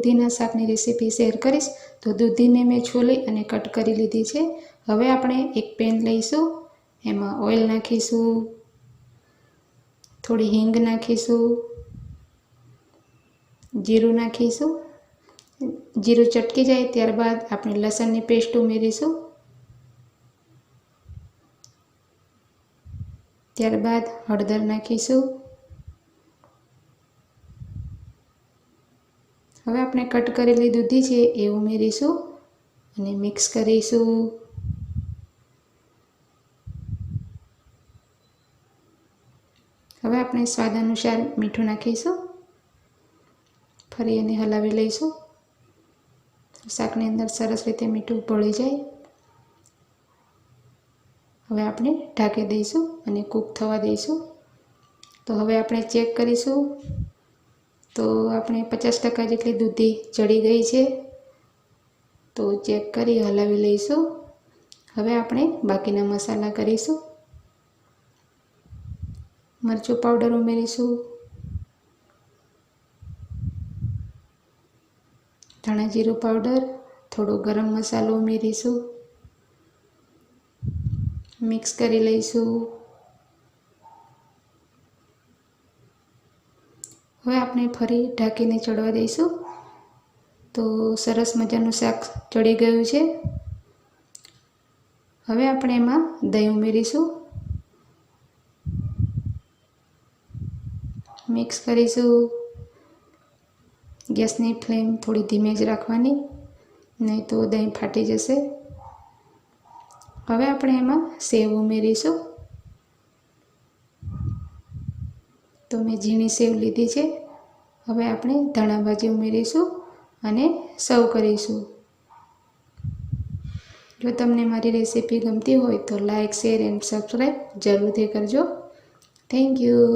દૂધીના શાકની recipe share કરીશ. તો દૂધીને મેં છોલી અને કટ કરી લીધી છે. હવે આપણે એક પેન લઈશું, એમાં ઓઇલ નાખીશું, થોડી હિંગ નાખીશું, જીરું નાખીશું. જીરું ચટકી જાય ત્યારબાદ આપણે લસણની પેસ્ટ ઉમેરીશું. ત્યારબાદ હળદર નાખીશું. હવે આપણે કટ કરેલી દૂધી છે એ ઉમેરીશું અને મિક્સ કરીશું. હવે આપણે સ્વાદ અનુસાર મીઠું નાખીશું. ફરી એને હલાવી લઈશું. શાકની અંદર સરસ રીતે મીઠું ભળી જાય. હવે આપણે ઢાંકી દઈશું અને કૂક થવા દઈશું. તો હવે આપણે ચેક કરીશું. તો આપણે 50% જેટલી દૂધી ચડી ગઈ છે. તો ચેક કરી હલાવી લઈશું. હવે આપણે બાકીના મસાલા કરીશું. મરચું પાવડર ઉમેરીશું, ધાણા જીરું પાવડર, થોડો ગરમ મસાલો ઉમેરીશું. મિક્સ કરી લઈશું. હવે આપણે ફરી ઢાંકીને ચડવા દઈશું. તો સરસ મજાનું શાક ચડી ગયું છે. હવે આપણે એમાં દહીં ઉમેરીશું. મિક્સ કરીશું. ગેસની ફ્લેમ થોડી ધીમે જ રાખવાની, નહીં તો દહીં ફાટી જશે. હવે આપણે એમાં સેવ ઉમેરીશું. તો મેં ઝીણી સેવ લીધી છે. હવે આપણે ધાણા ભાજી ઉમેરીશું અને સર્વ કરીશું. જો તમને મારી રેસીપી ગમતી હોય તો લાઇક, શેર એન્ડ સબસ્ક્રાઈબ જરૂરથી કરજો. Thank you.